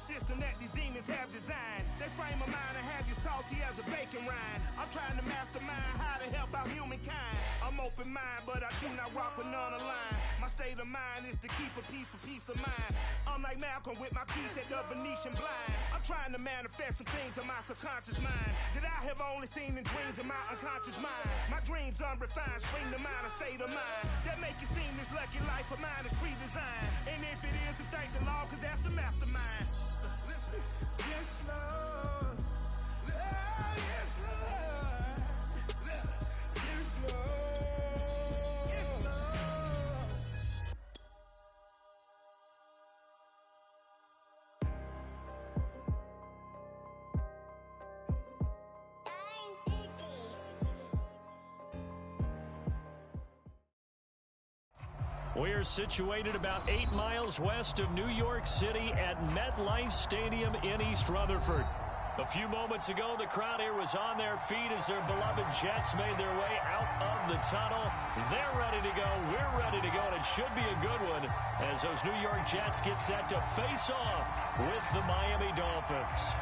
system that these demons have designed. They frame a mind and have you salty as a bacon rind. I'm trying to mastermind how to help out humankind. I'm open mind, but I do not rock with none aligned. My state of mind is to keep a peace for peace of mind. I'm like Malcolm with my piece at the Venetian blinds. I'm trying to manifest some things in my subconscious mind that I have only seen in dreams in my unconscious mind. My dreams unrefined, spring to mind, a state of mind that make it seem this lucky life of mine is pre-designed. And if it is, then thank the Lord, cause that's the mastermind. Yes, Lord. Yes, Lord. Yes, Lord. Yes, Lord. We're situated about 8 miles west of New York City at MetLife Stadium in East Rutherford. A few moments ago, the crowd here was on their feet as their beloved Jets made their way out of the tunnel. They're ready to go. We're ready to go, and it should be a good one as those New York Jets get set to face off with the Miami Dolphins.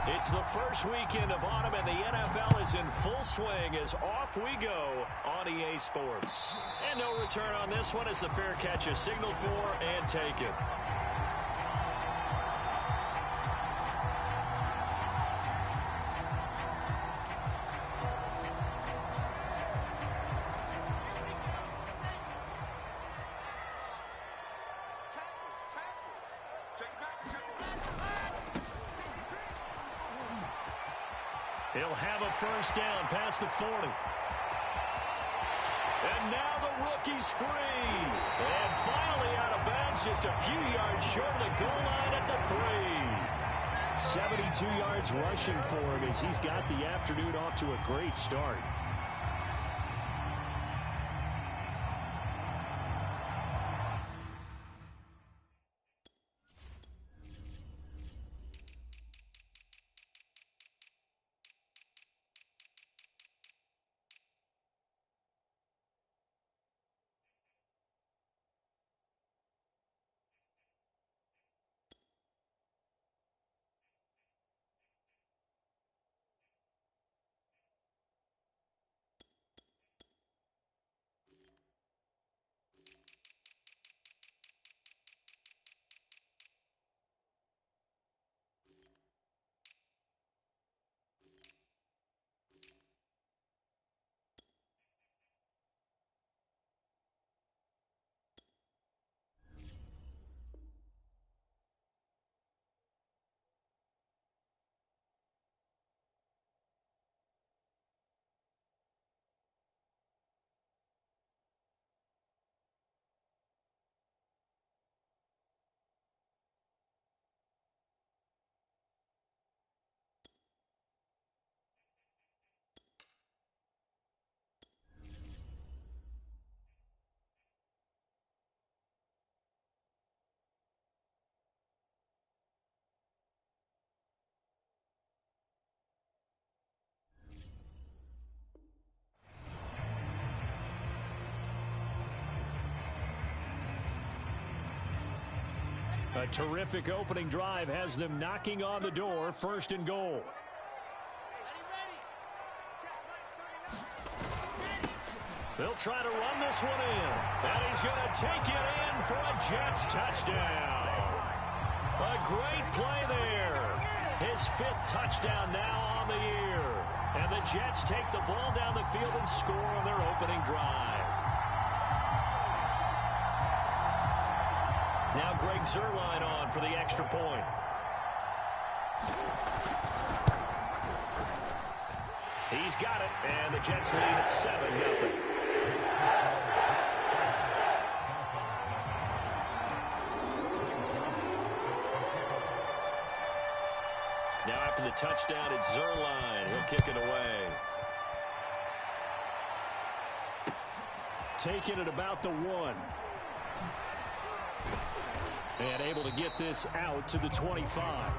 It's the first weekend of autumn, and the NFL is in full swing as off we go on EA Sports. And no return on this one as the fair catch is signaled for and taken. He'll have a first down past the 40. And now the rookie's free. And finally out of bounds, just a few yards short of the goal line at the 3. 72 yards rushing for him as he's got the afternoon off to a great start. A terrific opening drive has them knocking on the door, first and goal. They'll try to run this one in, and he's going to take it in for a Jets touchdown. A great play there. His 5th touchdown now on the year. And the Jets take the ball down the field and score on their opening drive. Now Greg Zuerlein on for the extra point. He's got it, and the Jets lead at 7-0. Now after the touchdown, it's Zuerlein. He'll kick it away. taken at about the 1. And able to get this out to the 25.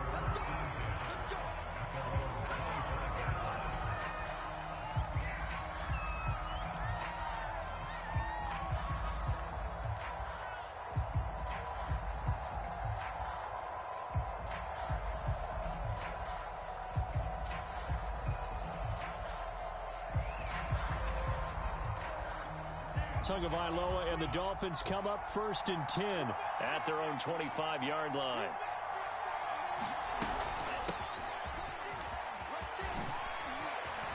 Tagovailoa and the Dolphins come up 1st and 10 at their own 25-yard line.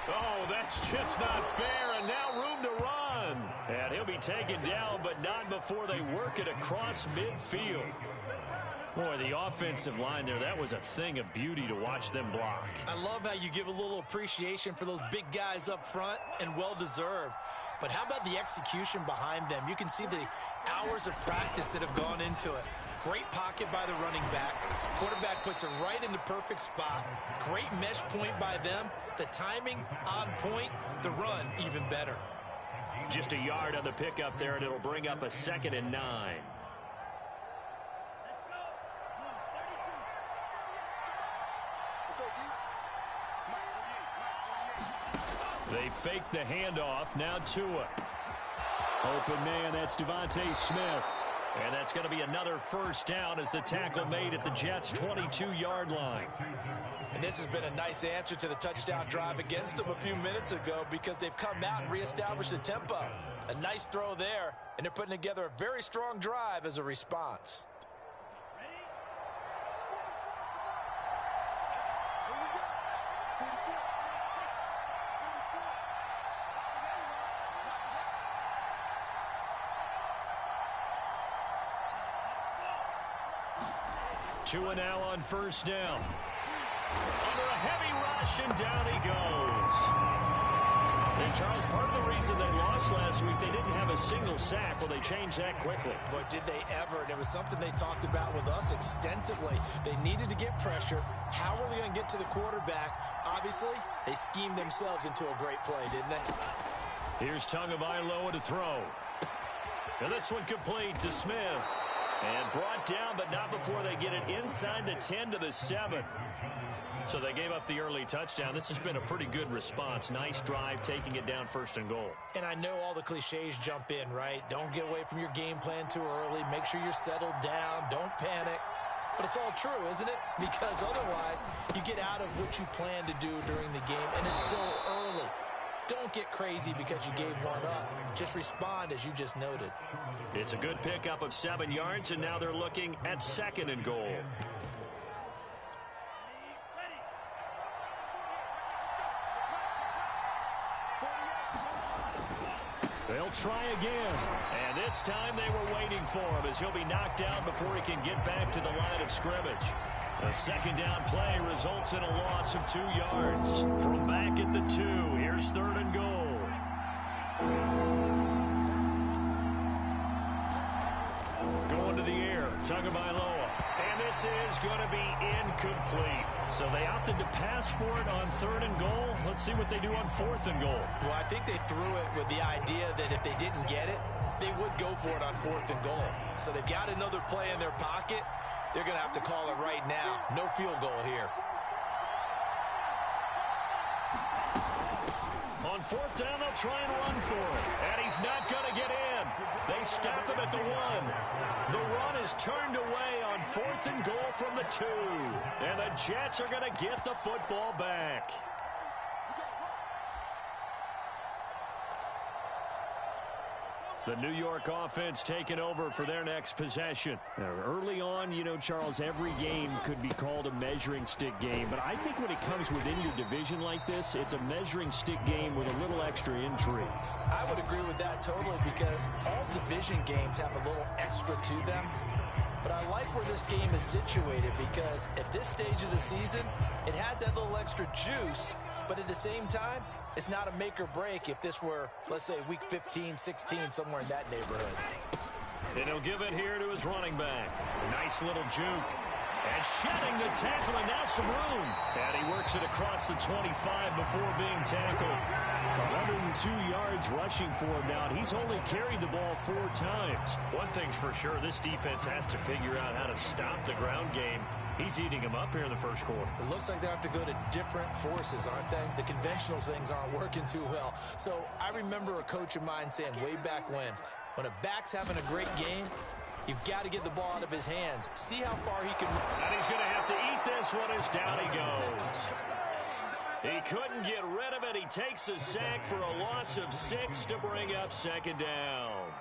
Oh, that's just not fair, and now room to run. And he'll be taken down, but not before they work it across midfield. Boy, the offensive line there, that was a thing of beauty to watch them block. I love how you give a little appreciation for those big guys up front, and well-deserved. But how about the execution behind them? You can see the hours of practice that have gone into it. Great pocket by the running back. Quarterback puts it right in the perfect spot. Great mesh point by them. The timing on point. The run even better. Just a yard on the pickup there, and it'll bring up a 2nd and 9. They fake the handoff. Now Tua. Open man, that's Devontae Smith. And that's going to be another 1st down as the tackle made at the Jets' 22-yard line. And this has been a nice answer to the touchdown drive against them a few minutes ago, because they've come out and reestablished the tempo. A nice throw there, and they're putting together a very strong drive as a response. Tua now on 1st down. Under a heavy rush, and down he goes. And Charles, part of the reason they lost last week, they didn't have a single sack. Well, they changed that quickly. But did they ever? And it was something they talked about with us extensively. They needed to get pressure. How were they going to get to the quarterback? Obviously, they schemed themselves into a great play, didn't they? Here's Tagovailoa to throw. And this one complete to Smith. And brought down, but not before they get it inside the 10 to the 7. So they gave up the early touchdown. This has been a pretty good response. Nice drive, taking it down 1st and goal. And I know all the cliches jump in, right? Don't get away from your game plan too early. Make sure you're settled down. Don't panic. But it's all true, isn't it? Because otherwise, you get out of what you plan to do during the game, and it's still early. Don't get crazy because you gave one up. Just respond as you just noted. It's a good pickup of 7 yards, and now they're looking at 2nd and goal. They'll try again. And this time they were waiting for him, as he'll be knocked down before he can get back to the line of scrimmage. A 2nd down play results in a loss of 2 yards. From back at the 2, here's 3rd and goal. Going to the air, Tagovailoa. And this is going to be incomplete. So they opted to pass for it on 3rd and goal. Let's see what they do on 4th and goal. Well, I think they threw it with the idea that if they didn't get it, they would go for it on 4th and goal. So they've got another play in their pocket. They're going to have to call it right now. No field goal here. On 4th down, they'll try and run for it. And he's not going to get in. They stop him at the 1. The run is turned away on 4th and goal from the 2. And the Jets are going to get the football back. The New York offense taking over for their next possession. Now, early on, you know, Charles, every game could be called a measuring stick game. But I think when it comes within your division like this, it's a measuring stick game with a little extra intrigue. I would agree with that totally, because all division games have a little extra to them. But I like where this game is situated, because at this stage of the season, it has that little extra juice. But at the same time, it's not a make or break if this were, let's say, week 15, 16, somewhere in that neighborhood. And he'll give it here to his running back. Nice little juke. And shedding the tackle, and now some room. And he works it across the 25 before being tackled. 102 yards rushing for him now, and he's only carried the ball 4 times. One thing's for sure, this defense has to figure out how to stop the ground game. He's eating them up here in the first quarter. It looks like they have to go to different forces, aren't they? The conventional things aren't working too well. So I remember a coach of mine saying way back when a back's having a great game, you've got to get the ball out of his hands. See how far he can run. And he's going to have to eat this one as down he goes. He couldn't get rid of it. He takes a sack for a loss of 6 to bring up second down.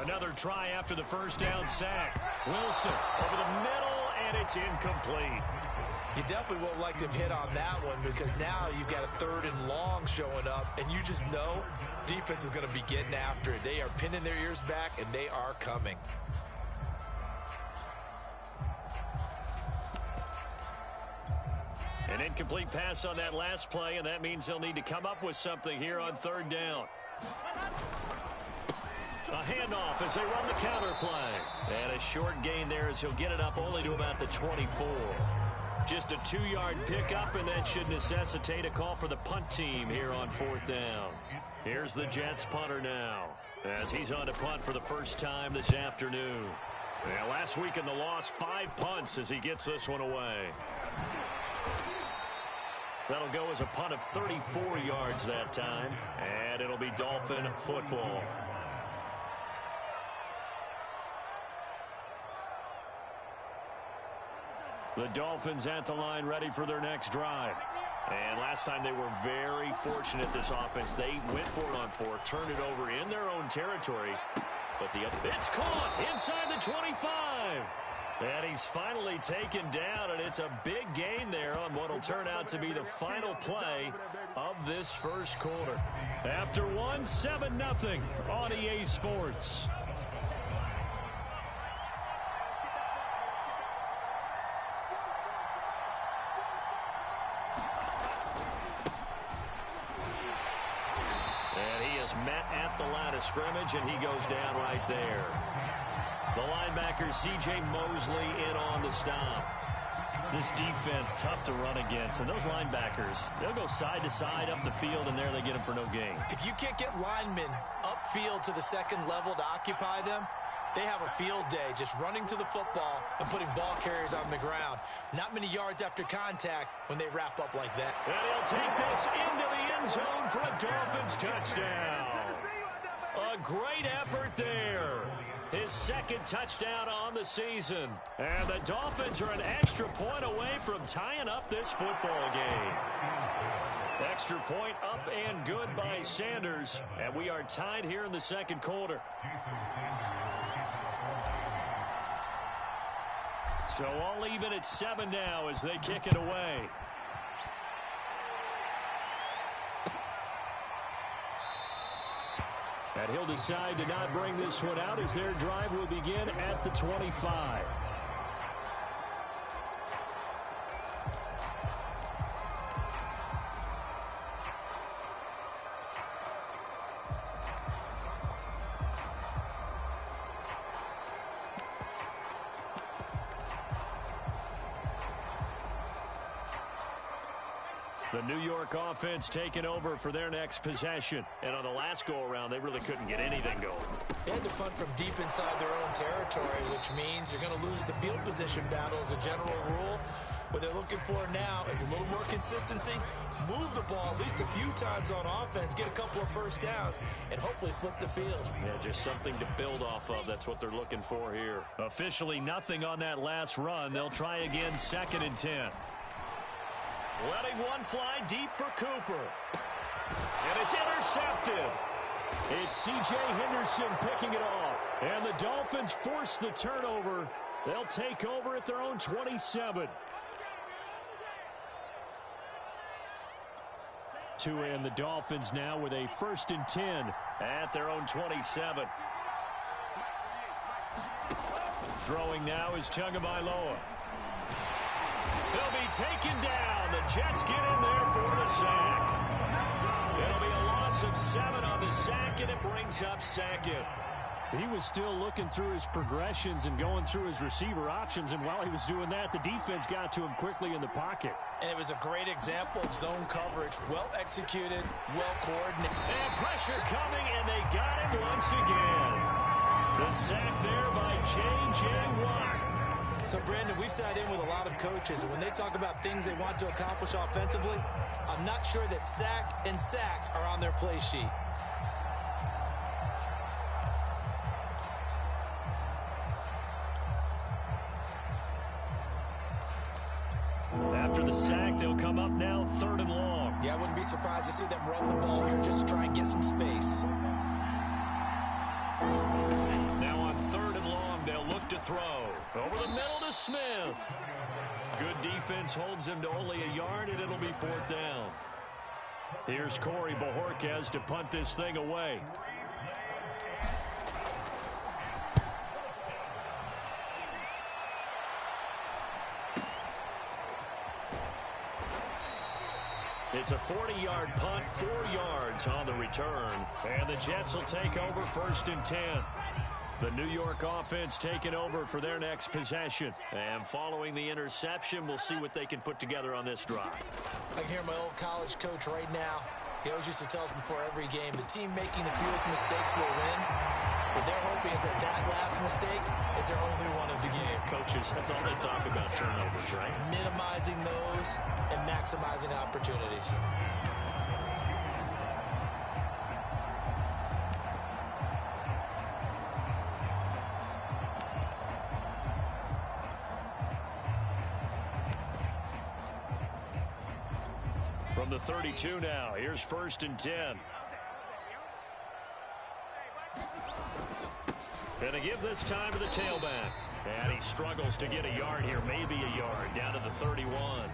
Another try after the first down sack. Wilson over the middle, and it's incomplete. You definitely won't like to hit on that one because now you've got a 3rd and long showing up, and you just know defense is going to be getting after it. They are pinning their ears back, and they are coming. An incomplete pass on that last play, and that means they'll need to come up with something here on 3rd down. A handoff as they run the counter play. And a short gain there as he'll get it up only to about the 24. Just a 2-yard pickup, and that should necessitate a call for the punt team here on 4th down. Here's the Jets punter now as he's on to punt for the first time this afternoon. Yeah, last week in the loss, 5 punts as he gets this one away. That'll go as a punt of 34 yards that time, and it'll be Dolphin football. The Dolphins at the line ready for their next drive. And last time they were very fortunate, this offense. They went for it on 4, turned it over in their own territory. But it's caught inside the 25. And he's finally taken down, and it's a big gain there on what will turn out to be the final play of this first quarter. After 1, 7-0 on EA Sports. Met at the line of scrimmage, and he goes down right there. The linebacker, C.J. Mosley, in on the stop. This defense, tough to run against, and those linebackers, they'll go side to side up the field, and there they get them for no gain. If you can't get linemen upfield to the second level to occupy them, they have a field day just running to the football and putting ball carriers on the ground. Not many yards after contact when they wrap up like that. And he'll take this into the end zone for a Dolphins touchdown. A great effort there. His 2nd touchdown on the season. And the Dolphins are an extra point away from tying up this football game. Extra point up and good by Sanders. And we are tied here in the second quarter. So all even at 7 now as they kick it away. And he'll decide to not bring this one out as their drive will begin at the 25. The New York offense taking over for their next possession. And on the last go-around, they really couldn't get anything going. They had to punt from deep inside their own territory, which means you're going to lose the field position battle as a general rule. What they're looking for now is a little more consistency, move the ball at least a few times on offense, get a couple of first downs, and hopefully flip the field. Yeah, just something to build off of. That's what they're looking for here. Officially nothing on that last run. They'll try again 2nd and 10. Letting one fly deep for Cooper. And it's intercepted. It's C.J. Henderson picking it off. And the Dolphins force the turnover. They'll take over at their own 27. And the Dolphins now with a 1st and 10 at their own 27. Throwing now is Tagovailoa. He'll be taken down. The Jets get in there for the sack. It'll be a loss of 7 on the sack, and it brings up second. He was still looking through his progressions and going through his receiver options, and while he was doing that, the defense got to him quickly in the pocket. And it was a great example of zone coverage. Well executed, well coordinated. And pressure coming, and they got him once again. The sack there by J.J. Watt. So, Brandon, we've sat in with a lot of coaches, and when they talk about things they want to accomplish offensively, I'm not sure that sack and sack are on their play sheet. After the sack, they'll come up now 3rd and long. Yeah, I wouldn't be surprised to see them run the ball here just to try and get some space. Now on 3rd and long, they'll look to throw. Over the middle to Smith. Good defense holds him to only a yard, and it'll be 4th down. Here's Corey Bojorquez to punt this thing away. It's a 40-yard punt, 4 yards on the return. And the Jets will take over 1st and 10. The New York offense taking over for their next possession. And following the interception, we'll see what they can put together on this drive. I can hear my old college coach right now. He always used to tell us before every game, the team making the fewest mistakes will win. What they're hoping is that last mistake is their only one of the game. Coaches, that's all they talk about, turnovers, right? Minimizing those and maximizing opportunities. From the 32 now, here's 1st and 10. And they give this time to the tailback. And he struggles to get a yard here, maybe a yard, down to the 31.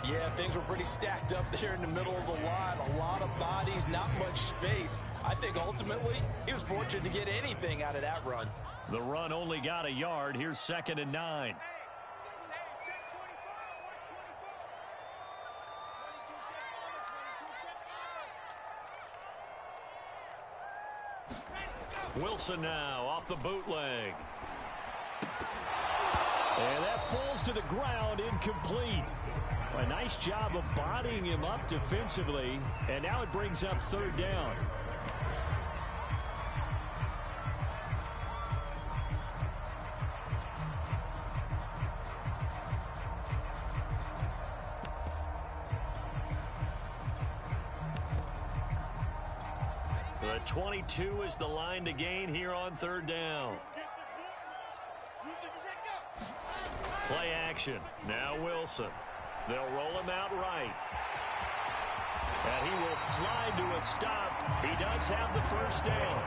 Yeah, things were pretty stacked up there in the middle of the line. A lot of bodies, not much space. I think ultimately he was fortunate to get anything out of that run. The run only got a yard. Here's 2nd and 9. Wilson now off the bootleg. And that falls to the ground, incomplete. A nice job of bodying him up defensively. And now it brings up 3rd down. The 22 is the line to gain here on 3rd down. Play action. Now Wilson. They'll roll him out right. And he will slide to a stop. He does have the 1st down.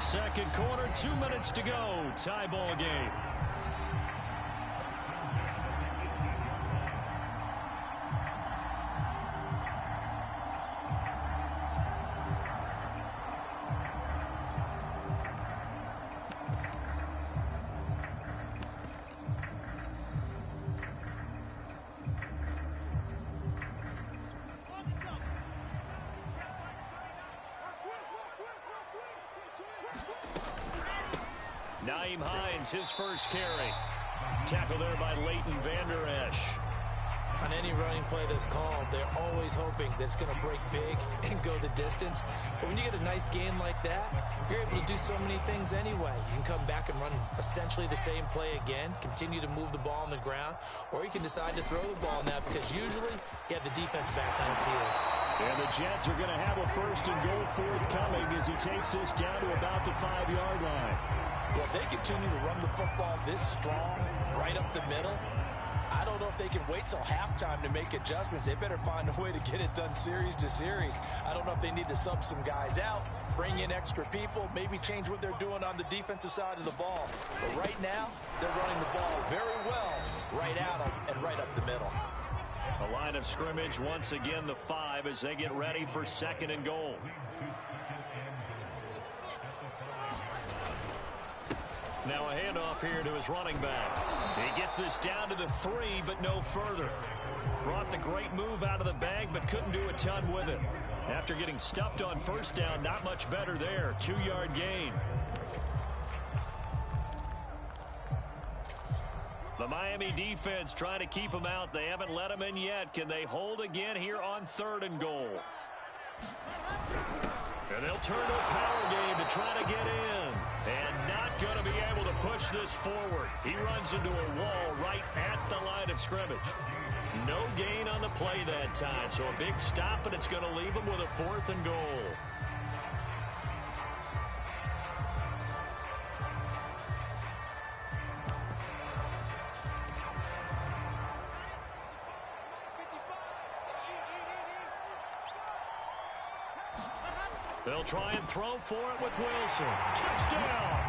2nd quarter, 2 minutes to go. Tie ball game. His first carry. Tackle there by Leighton Vander Esch. On any running play that's called, they're always hoping that it's going to break big and go the distance. But when you get a nice gain like that, you're able to do so many things anyway. You can come back and run essentially the same play again, continue to move the ball on the ground, or you can decide to throw the ball now because usually you have the defense back on its heels. And the Jets are going to have a 1st and goal forthcoming as he takes this down to about the 5-yard line. Well, if they continue to run the football this strong, right up the middle, I don't know if they can wait till halftime to make adjustments. They better find a way to get it done series to series. I don't know if they need to sub some guys out, bring in extra people, maybe change what they're doing on the defensive side of the ball. But right now, they're running the ball very well right at them and right up the middle. A line of scrimmage once again, the 5 as they get ready for 2nd and goal. Now a handoff here to his running back. He gets this down to the 3, but no further. Brought the great move out of the bag, but couldn't do a ton with it. After getting stuffed on first down, not much better there. 2-yard gain. The Miami defense trying to keep him out. They haven't let him in yet. Can they hold again here on 3rd and goal? And they'll turn to a power game to try to get in. And not going to be able to push this forward. He runs into a wall right at the line of scrimmage. No gain on the play that time. So a big stop, and it's going to leave him with a 4th and goal. They'll try and throw for it with Wilson. Touchdown!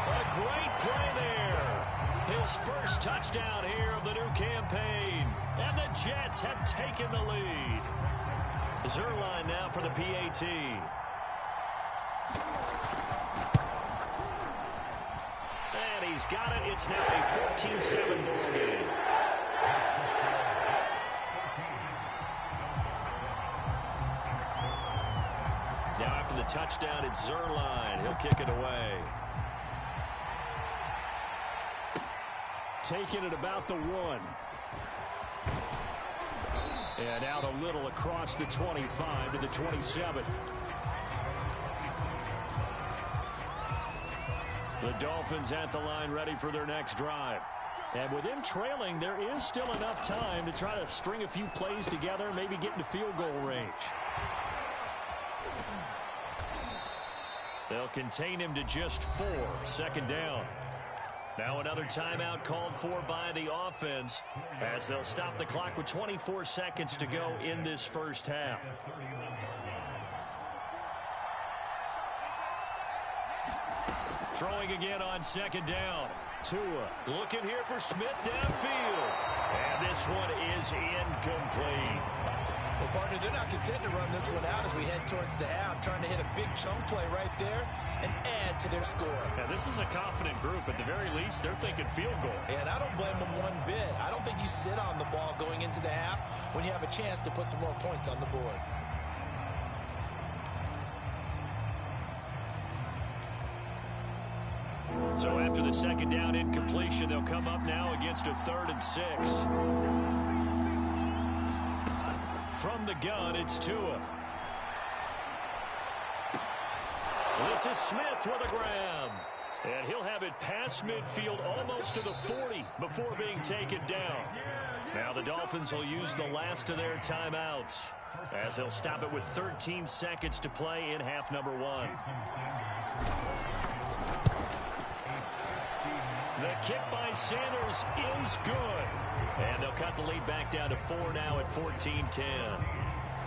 A great play there. His first touchdown here of the new campaign. And the Jets have taken the lead. Zerline now for the PAT. And he's got it. It's now a 14-7 ball game. Now after the touchdown, it's Zerline. He'll kick it away. Taking it about the 1. And out a little across the 25 to the 27. The Dolphins at the line ready for their next drive. And with him trailing, there is still enough time to try to string a few plays together, maybe get into field goal range. They'll contain him to just 4. 2nd down. Now another timeout called for by the offense as they'll stop the clock with 24 seconds to go in this first half. Throwing again on 2nd down. Tua looking here for Smith downfield. And this one is incomplete. Well, partner, they're not content to run this one out as we head towards the half, trying to hit a big chunk play right there and add to their score. Yeah, this is a confident group. At the very least, they're thinking field goal. And I don't blame them one bit. I don't think you sit on the ball going into the half when you have a chance to put some more points on the board. So after the 2nd down incompletion, they'll come up now against a 3rd and 6. From the gun, it's Tua. This is Smith with a grab. And he'll have it past midfield almost to the 40 before being taken down. Now the Dolphins will use the last of their timeouts as they'll stop it with 13 seconds to play in half number 1. The kick by Sanders is good. And they'll cut the lead back down to 4 now at 14-10.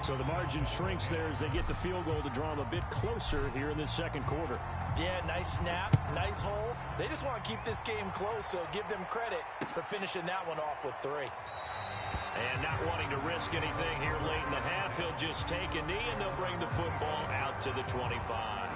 So the margin shrinks there as they get the field goal to draw them a bit closer here in this 2nd quarter. Yeah, nice snap, nice hole. They just want to keep this game close, so give them credit for finishing that one off with 3. And not wanting to risk anything here late in the half, he'll just take a knee, and they'll bring the football out to the 25.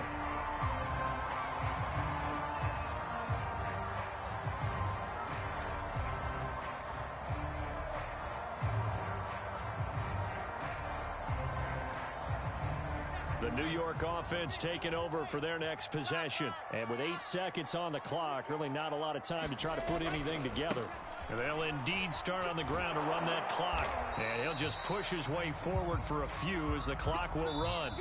The New York offense taking over for their next possession. And with 8 seconds on the clock, really not a lot of time to try to put anything together. And they'll indeed start on the ground to run that clock. And he'll just push his way forward for a few as the clock will run.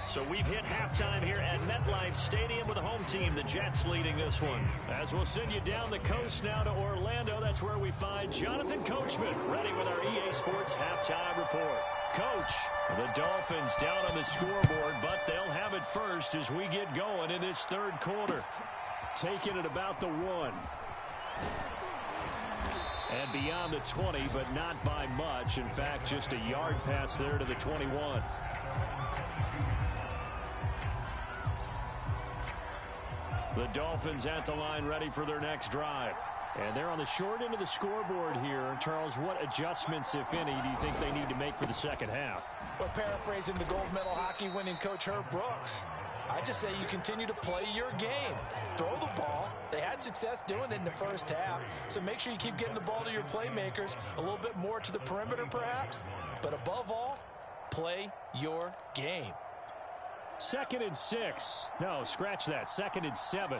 So we've hit halftime here at MetLife Stadium with the home team, the Jets, leading this one. As we'll send you down the coast now to Orlando, that's where we find Jonathan Coachman, ready with our EA Sports halftime report. Coach, the Dolphins down on the scoreboard, but they'll have it first as we get going in this 3rd quarter. Taking it about the 1. And beyond the 20, but not by much. In fact, just a yard pass there to the 21. The Dolphins at the line ready for their next drive. And they're on the short end of the scoreboard here. Charles, what adjustments, if any, do you think they need to make for the 2nd half? Well, paraphrasing the gold medal hockey winning coach Herb Brooks, I just say you continue to play your game. Throw the ball. They had success doing it in the first half, so make sure you keep getting the ball to your playmakers, a little bit more to the perimeter perhaps, but above all, play your game. 2nd and 6. No, scratch that. 2nd and 7.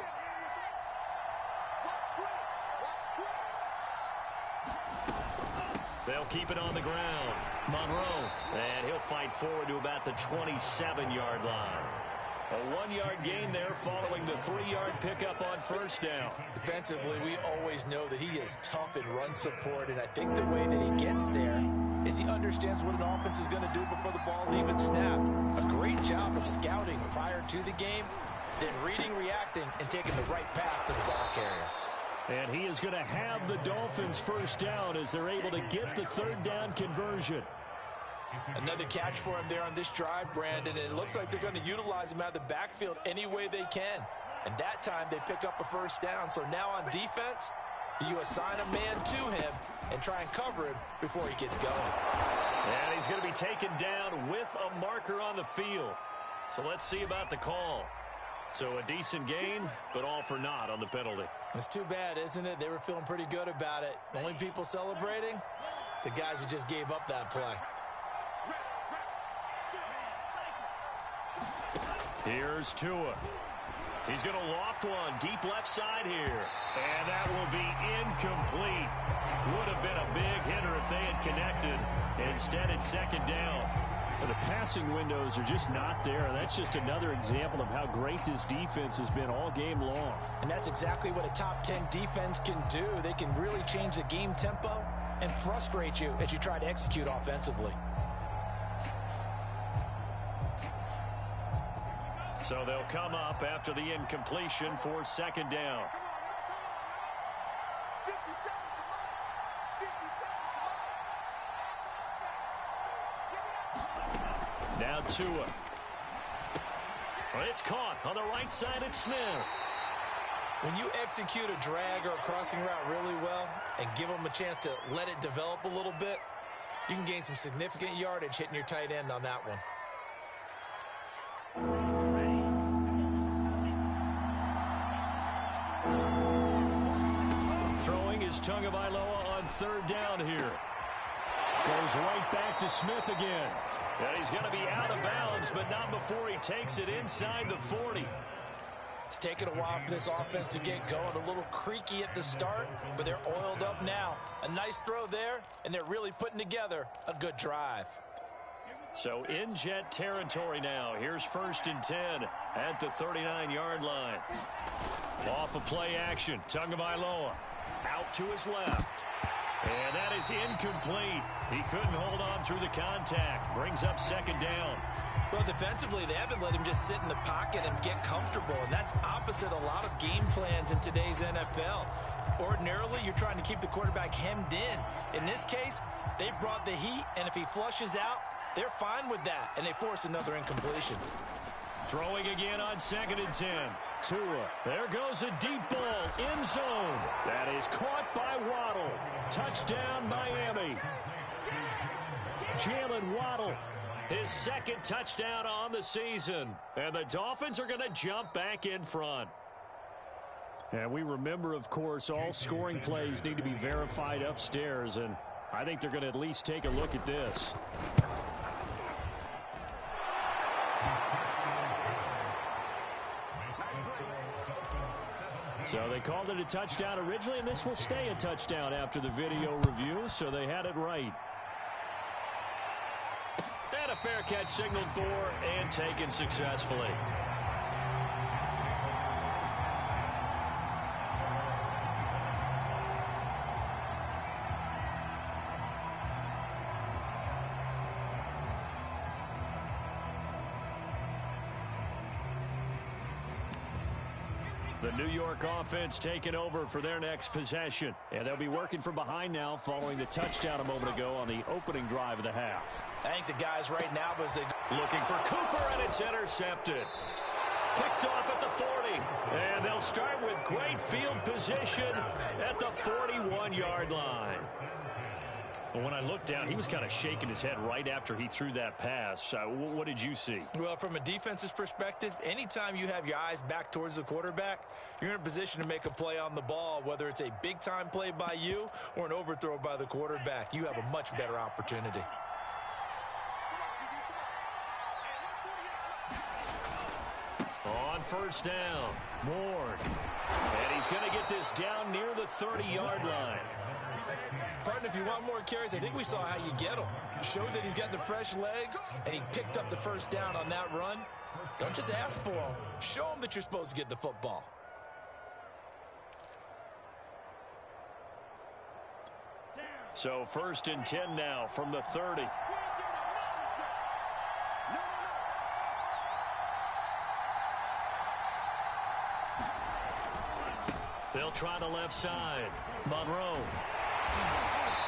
They'll keep it on the ground. Monroe, and he'll fight forward to about the 27-yard line. A 1-yard gain there following the 3-yard pickup on first down. Defensively, we always know that he is tough in run support, and I think the way that he gets there is he understands what an offense is going to do before the ball's even snapped. A great job of scouting prior to the game, then reading, reacting, and taking the right path to the ball carrier. And he is going to have the Dolphins first down as they're able to get the 3rd down conversion. Another catch for him there on this drive, Brandon, and it looks like they're going to utilize him out of the backfield any way they can. And that time they pick up a first down. So now on defense, do you assign a man to him and try and cover him before he gets going? And he's going to be taken down with a marker on the field. So let's see about the call. So a decent gain, but all for naught on the penalty. It's too bad, isn't it? They were feeling pretty good about it. The only people celebrating, the guys who just gave up that play. Here's Tua. He's going to loft one deep left side here. And that will be incomplete. Would have been a big hitter if they had connected. Instead, it's 2nd down. Well, the passing windows are just not there. That's just another example of how great this defense has been all game long. And that's exactly what a top 10 defense can do. They can really change the game tempo and frustrate you as you try to execute offensively. So they'll come up after the incompletion for 2nd down. Now Tua. Well, it's caught on the right side at Smith. When you execute a drag or a crossing route really well and give them a chance to let it develop a little bit, you can gain some significant yardage hitting your tight end on that one. Throwing is Tagovailoa on 3rd down here. Goes right back to Smith again. And he's going to be out of bounds, but not before he takes it inside the 40. It's taken a while for this offense to get going. A little creaky at the start, but they're oiled up now. A nice throw there, and they're really putting together a good drive. So in jet territory now. Here's 1st and 10 at the 39-yard line. Off of play action, Tagovailoa out to his left. And that is incomplete. He couldn't hold on through the contact. Brings up 2nd down. Well, defensively, they haven't let him just sit in the pocket and get comfortable, and that's opposite a lot of game plans in today's NFL. Ordinarily, you're trying to keep the quarterback hemmed in. In this case, they brought the heat, and if he flushes out, they're fine with that, and they force another incompletion. Throwing again on 2nd and 10. Tua. There goes a deep ball. End zone. That is caught by Waddle. Touchdown, Miami. Jalen Waddle. His 2nd touchdown on the season. And the Dolphins are going to jump back in front. And we remember, of course, all scoring plays need to be verified upstairs. And I think they're going to at least take a look at this. So they called it a touchdown originally, and this will stay a touchdown after the video review, so they had it right. And a fair catch signaled for and taken successfully. The New York offense taking over for their next possession. And they'll be working from behind now following the touchdown a moment ago on the opening drive of the half. I think the guys right now, as they looking for Cooper, and it's intercepted. Picked off at the 40. And they'll start with great field position at the 41-yard line. Well, when I looked down, he was kind of shaking his head right after he threw that pass. What did you see? Well, from a defense's perspective, anytime you have your eyes back towards the quarterback, you're in a position to make a play on the ball, whether it's a big-time play by you or an overthrow by the quarterback. You have a much better opportunity. On first down, Ward. And he's going to get this down near the 30-yard line. Partner, if you want more carries, I think we saw how you get him. Showed that he's got the fresh legs, and he picked up the first down on that run. Don't just ask for him. Show him that you're supposed to get the football. So 1st and 10 now from the 30. They'll try the left side. Monroe.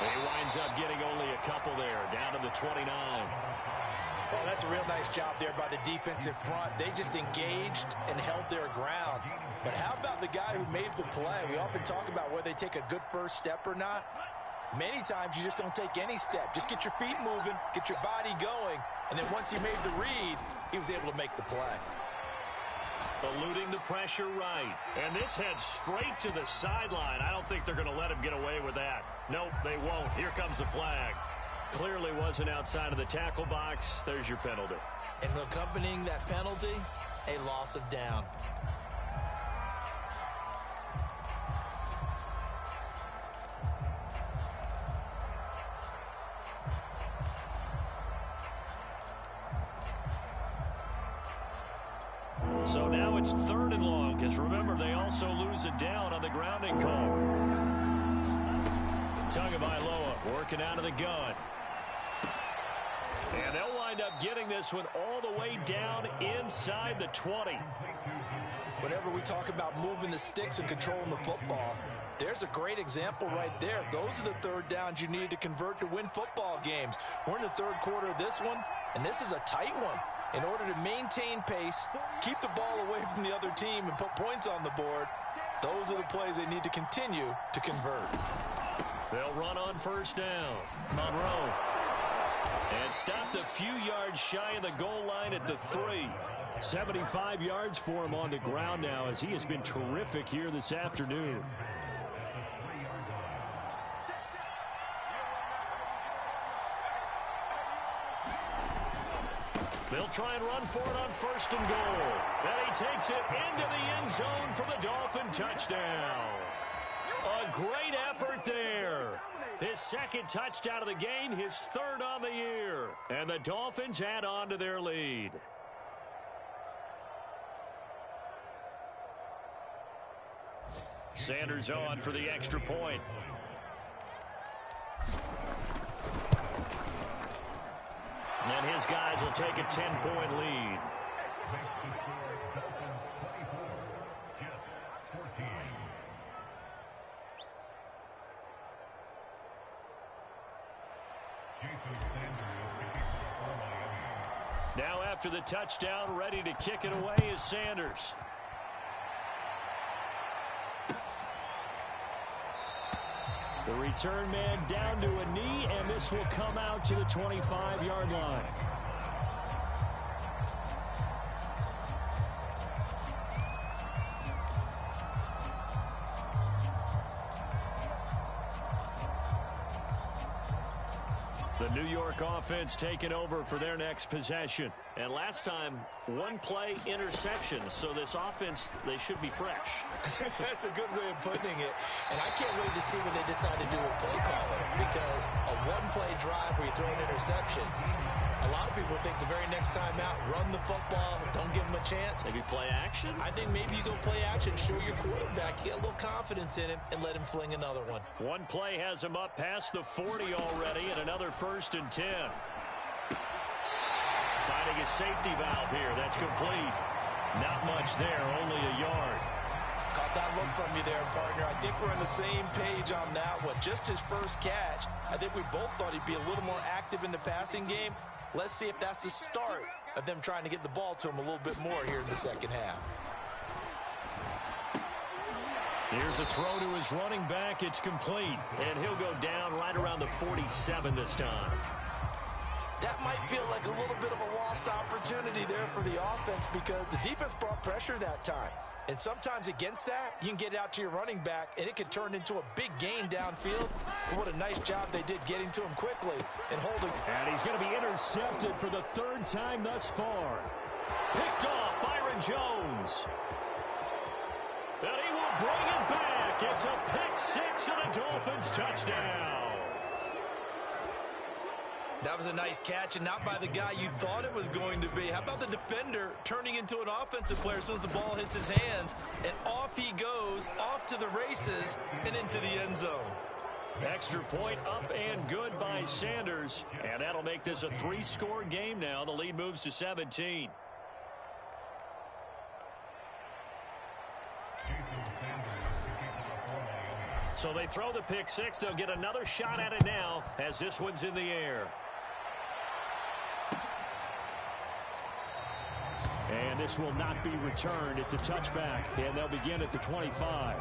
He winds up getting only a couple there, down to the 29. Well, that's a real nice job there by the defensive front. They just engaged and held their ground. But how about the guy who made the play? We often talk about whether they take a good first step or not. Many times you just don't take any step. Just get your feet moving, get your body going, and then once he made the read, he was able to make the play. Eluding the pressure right. And this heads straight to the sideline. I don't think they're going to let him get away with that. Nope, they won't. Here comes the flag. Clearly wasn't outside of the tackle box. There's your penalty. And accompanying that penalty, a loss of down. So now it's 3rd and long, because remember, they also lose it down on the grounding call. Tagovailoa working out of the gun. And they'll wind up getting this one all the way down inside the 20. Whenever we talk about moving the sticks and controlling the football, there's a great example right there. Those are the third downs you need to convert to win football games. We're in the third quarter of this one, and this is a tight one. In order to maintain pace, keep the ball away from the other team, and put points on the board, those are the plays they need to continue to convert. They'll run on first down. Monroe. And stopped a few yards shy of the goal line at the 3. 75 yards for him on the ground now, as he has been terrific here this afternoon. They'll try and run for it on 1st and goal. And he takes it into the end zone for the Dolphin touchdown. A great effort there. His 2nd touchdown of the game, his 3rd on the year. And the Dolphins add on to their lead. Sanders on for the extra point. And his guys will take a 10-point lead. Now after the touchdown, ready to kick it away is Sanders. The return man down to a knee, and this will come out to the 25-yard line. The New York offense taking over for their next possession. And last time, 1-play interception. So this offense, they should be fresh. That's a good way of putting it. And I can't wait to see what they decide to do with play calling. Because a 1-play drive where you throw an interception, a lot of people think the very next time out, run the football, don't give them a chance. Maybe play action? I think maybe you go play action, show your quarterback, get a little confidence in him, and let him fling another one. One play has him up past the 40 already, and another 1st and 10. Finding a safety valve here. That's complete. Not much there, only a yard. Caught that look from you there, partner. I think we're on the same page on that one. Just his first catch. I think we both thought he'd be a little more active in the passing game. Let's see if that's the start of them trying to get the ball to him a little bit more here in the second half. Here's a throw to his running back. It's complete. And he'll go down right around the 47 this time. That might feel like a little bit of a lost opportunity there for the offense because the defense brought pressure that time. And sometimes against that, you can get out to your running back, and it could turn into a big gain downfield. But what a nice job they did getting to him quickly and holding. And he's going to be intercepted for the third time thus far. Picked off Byron Jones. And he will bring it back. It's a pick six and a Dolphins touchdown. That was a nice catch, and not by the guy you thought it was going to be. How about the defender turning into an offensive player as soon as the ball hits his hands, and off he goes, off to the races, and into the end zone. Extra point up and good by Sanders, and that'll make this a 3-score game now. The lead moves to 17. So they throw the pick six. They'll get another shot at it now as this one's in the air. And this will not be returned. It's a touchback, and they'll begin at the 25.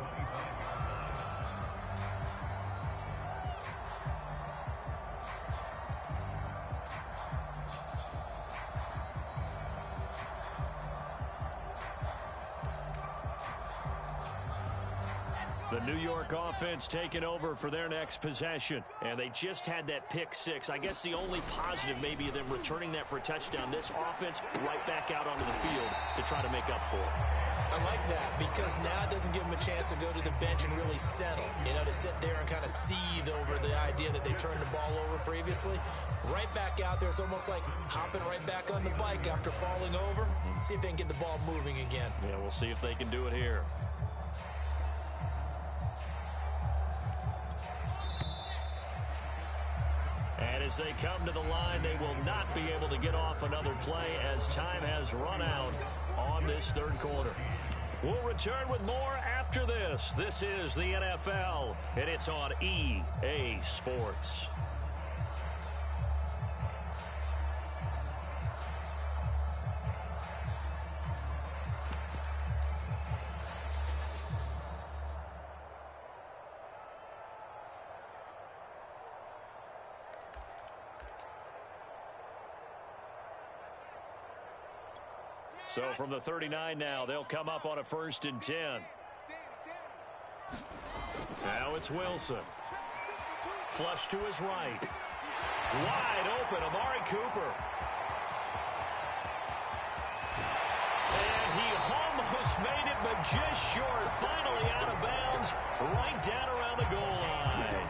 The New York offense taking over for their next possession. And they just had that pick six. I guess the only positive maybe them returning that for a touchdown. This offense right back out onto the field to try to make up for it. I like that because now it doesn't give them a chance to go to the bench and really settle. You know, to sit there and kind of seethe over the idea that they turned the ball over previously. Right back out there. It's almost like hopping right back on the bike after falling over. See if they can get the ball moving again. Yeah, we'll see if they can do it here. And as they come to the line, they will not be able to get off another play as time has run out on this third quarter. We'll return with more after this. This is the NFL, and it's on EA Sports. So from the 39 now, they'll come up on a 1st and 10. Now it's Wilson. Flush to his right. Wide open, Amari Cooper. And he almost made it, but just short. Finally out of bounds, right down around the goal line.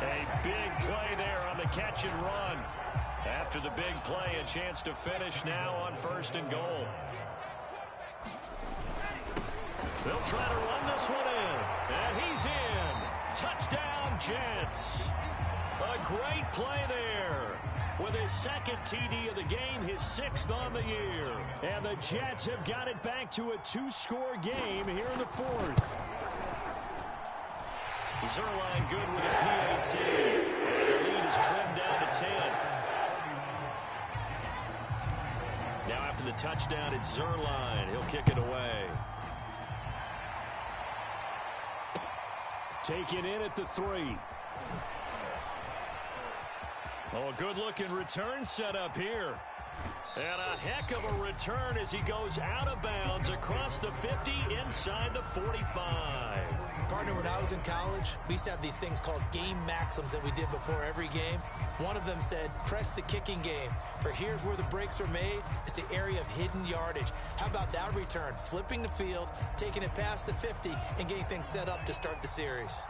A big play there on the catch and run. After the big play, a chance to finish now on 1st and goal. They'll try to run this one in. And he's in. Touchdown, Jets. A great play there. With his 2nd TD of the game, his 6th on the year. And the Jets have got it back to a 2-score game here in the 4th. Zerline good with a PAT. And the lead is trimmed down to 10. Now after the touchdown, it's Zerline. He'll kick it away. Taken in at the 3. Oh, a good-looking return set up here. And a heck of a return as he goes out of bounds across the 50 inside the 45. Partner, when I was in college, we used to have these things called game maxims that we did before every game. One of them said, press the kicking game. For here's where the breaks are made. It's the area of hidden yardage. How about that return? Flipping the field, taking it past the 50, and getting things set up to start the series.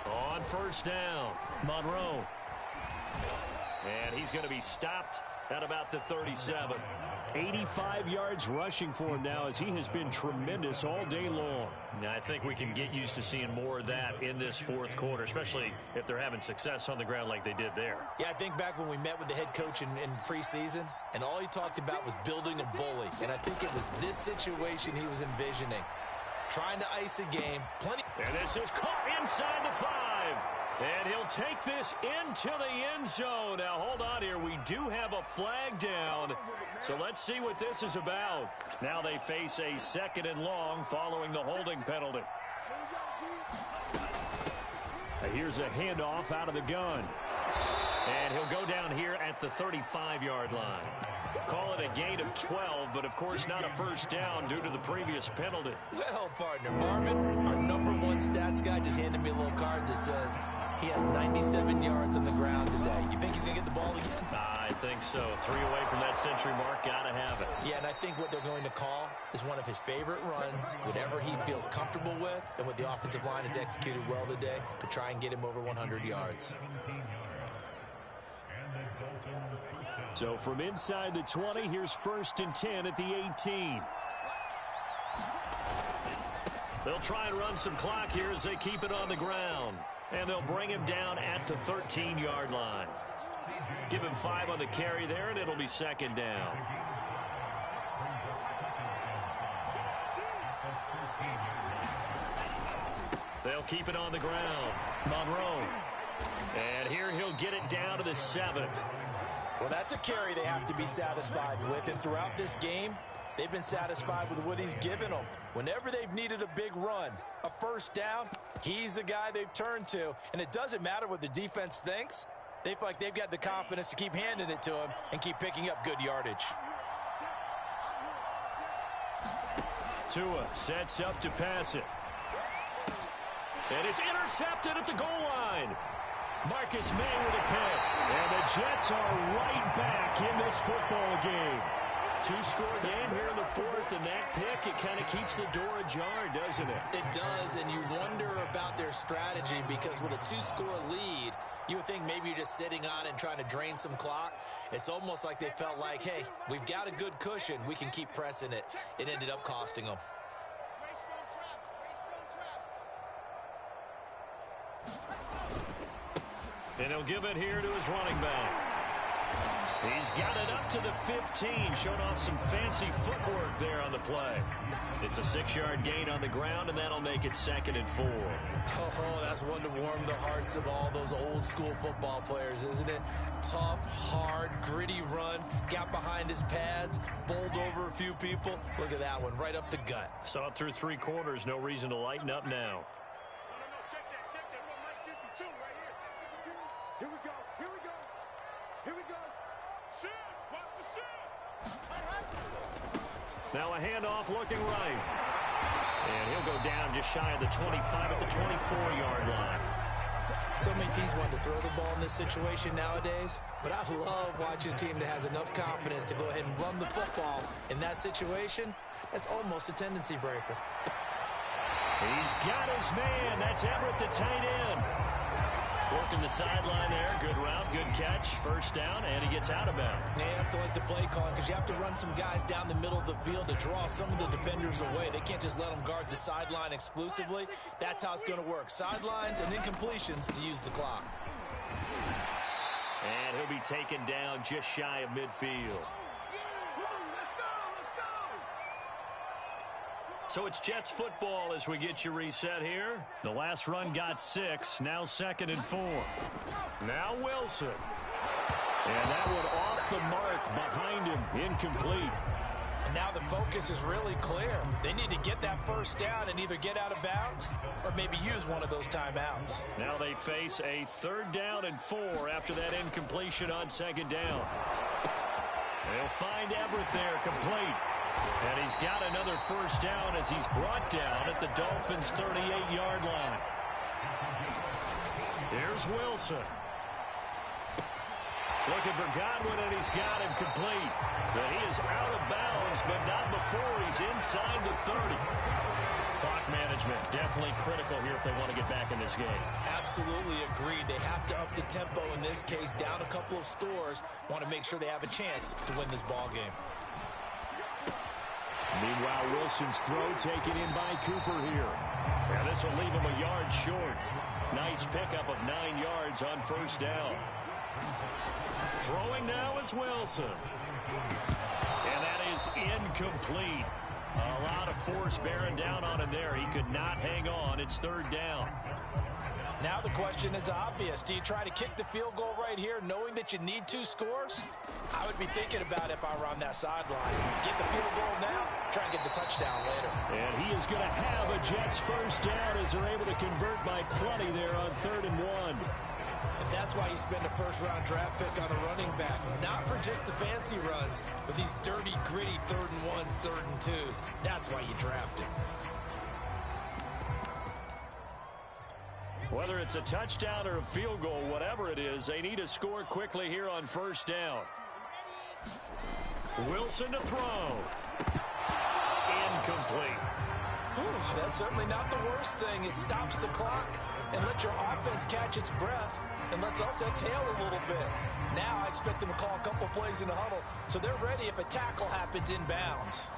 On 1st down, Monroe. And he's going to be stopped at about the 37. 85 yards rushing for him now as he has been tremendous all day long. Now, I think we can get used to seeing more of that in this 4th quarter, especially if they're having success on the ground like they did there. Yeah, I think back when we met with the head coach in preseason, and all he talked about was building a bully. And I think it was this situation he was envisioning. Trying to ice a game. And this is caught inside the 5. And he'll take this into the end zone. Now, hold on here. We do have a flag down. So let's see what this is about. Now they face a 2nd and long following the holding penalty. Here's a handoff out of the gun. And he'll go down here at the 35-yard line. Call it a gain of 12, but of course not a first down due to the previous penalty. Well, partner, Marvin, our #1 stats guy just handed me a little card that says he has 97 yards on the ground today. You think he's going to get the ball again? I think so. 3 away from that century mark. Got to have it. Yeah, and I think what they're going to call is one of his favorite runs, whatever he feels comfortable with, and what the offensive line has executed well today to try and get him over 100 yards. So from inside the 20, here's 1st and 10 at the 18. They'll try and run some clock here as they keep it on the ground. And they'll bring him down at the 13-yard line. Give him 5 on the carry there, and it'll be 2nd down. They'll keep it on the ground. Monroe. And here he'll get it down to the 7. Well, that's a carry they have to be satisfied with. And throughout this game, they've been satisfied with what he's given them. Whenever they've needed a big run, a first down, he's the guy they've turned to. And it doesn't matter what the defense thinks. They feel like they've got the confidence to keep handing it to him and keep picking up good yardage. Tua sets up to pass it. And it's intercepted at the goal line. Marcus May with a pick. And the Jets are right back in this football game. 2-score game here in the 4th, and that pick, it kind of keeps the door ajar, doesn't it? It does, and you wonder about their strategy because with a 2-score lead, you would think maybe you're just sitting on it and trying to drain some clock. It's almost like they felt like, hey, we've got a good cushion. We can keep pressing it. It ended up costing them. And he'll give it here to his running back. He's got it up to the 15, showing off some fancy footwork there on the play. It's a 6-yard gain on the ground, and that'll make it 2nd and 4. Oh, that's one to warm the hearts of all those old-school football players, isn't it? Tough, hard, gritty run, got behind his pads, bowled over a few people. Look at that one, right up the gut. Saw it through 3 quarters, no reason to lighten up now. Here we go. Here we go. Here we go. Shoot. Watch the shoot. Now a handoff looking right. And he'll go down just shy of the 25 at the 24-yard line. So many teams want to throw the ball in this situation nowadays, but I love watching a team that has enough confidence to go ahead and run the football. In that situation, that's almost a tendency breaker. He's got his man. That's Everett, the tight end. Working the sideline there. Good route, good catch. First down, and he gets out of bounds. You have to like the play calling because you have to run some guys down the middle of the field to draw some of the defenders away. They can't just let them guard the sideline exclusively. That's how it's going to work. Sidelines and incompletions to use the clock. And he'll be taken down just shy of midfield. So it's Jets football as we get you reset here. The last run got 6. Now 2nd and 4. Now Wilson. And that one off the mark behind him. Incomplete. And now the focus is really clear. They need to get that first down and either get out of bounds or maybe use one of those timeouts. Now they face a 3rd down and 4 after that incompletion on 2nd down. They'll find Everett there, complete. And he's got another first down as he's brought down at the Dolphins' 38-yard line. Here's Wilson. Looking for Godwin, and he's got him complete. But he is out of bounds, but not before he's inside the 30. Clock management, definitely critical here if they want to get back in this game. Absolutely agreed. They have to up the tempo in this case, down a couple of scores. Want to make sure they have a chance to win this ball game. Meanwhile, Wilson's throw taken in by Cooper here. And this will leave him a yard short. Nice pickup of 9 yards on first down. Throwing now is Wilson. And that is incomplete. A lot of force bearing down on him there. He could not hang on. It's 3rd down. Now the question is obvious. Do you try to kick the field goal right here knowing that you need 2 scores? I would be thinking about it if I were on that sideline. Get the field goal now, try and get the touchdown later. And he is going to have a Jets first down as they're able to convert by plenty there on 3rd and 1. And that's why you spend a first-round draft pick on a running back. Not for just the fancy runs, but these dirty, gritty 3rd and 1s, 3rd and 2s. That's why you draft him. Whether it's a touchdown or a field goal, whatever it is, they need to score quickly here on first down. Wilson to throw. Incomplete. That's certainly not the worst thing. It stops the clock and lets your offense catch its breath and lets us exhale a little bit. Now I expect them to call a couple plays in the huddle so they're ready if a tackle happens inbounds.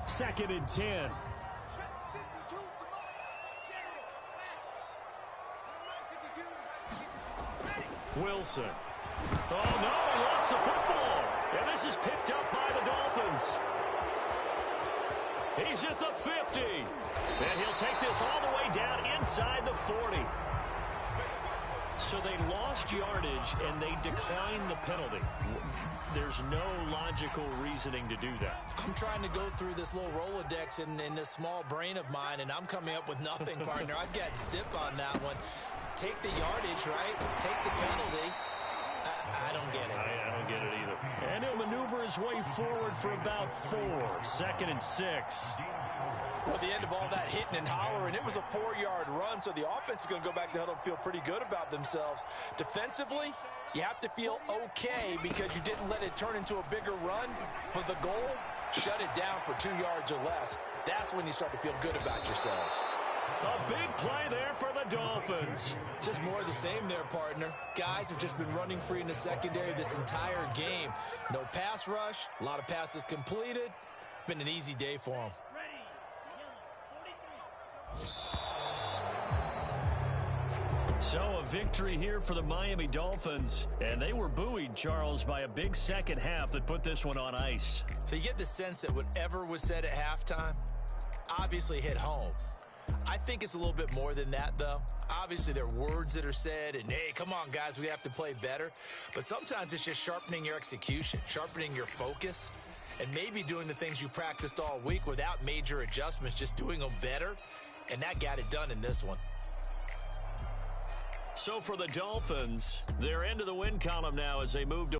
Second and 10. Wilson. Oh, no, he lost the football. And this is picked up by the Dolphins. He's at the 50. And he'll take this all the way down inside the 40. So they lost yardage, and they declined the penalty. There's no logical reasoning to do that. I'm trying to go through this little Rolodex in this small brain of mine, and I'm coming up with nothing, partner. I've got zip on that one. Take the yardage, right? Take the penalty. I don't get it. I don't get it either. And he'll maneuver his way forward for about 4. 2nd and 6. Well, the end of all that hitting and hollering, it was a 4-yard run, so the offense is going to go back to huddle and feel pretty good about themselves. Defensively, you have to feel okay because you didn't let it turn into a bigger run, but the goal, shut it down for 2 yards or less. That's when you start to feel good about yourselves. A big play there for the Dolphins. Just more of the same there, partner. Guys have just been running free in the secondary this entire game. No pass rush, a lot of passes completed. Been an easy day for them. So a victory here for the Miami Dolphins. And they were buoyed, Charles, by a big second half that put this one on ice. So you get the sense that whatever was said at halftime obviously hit home. I think it's a little bit more than that, though. Obviously, there are words that are said, and, hey, come on, guys, we have to play better. But sometimes it's just sharpening your execution, sharpening your focus, and maybe doing the things you practiced all week without major adjustments, just doing them better. And that got it done in this one. So for the Dolphins, they're into the win column now as they move to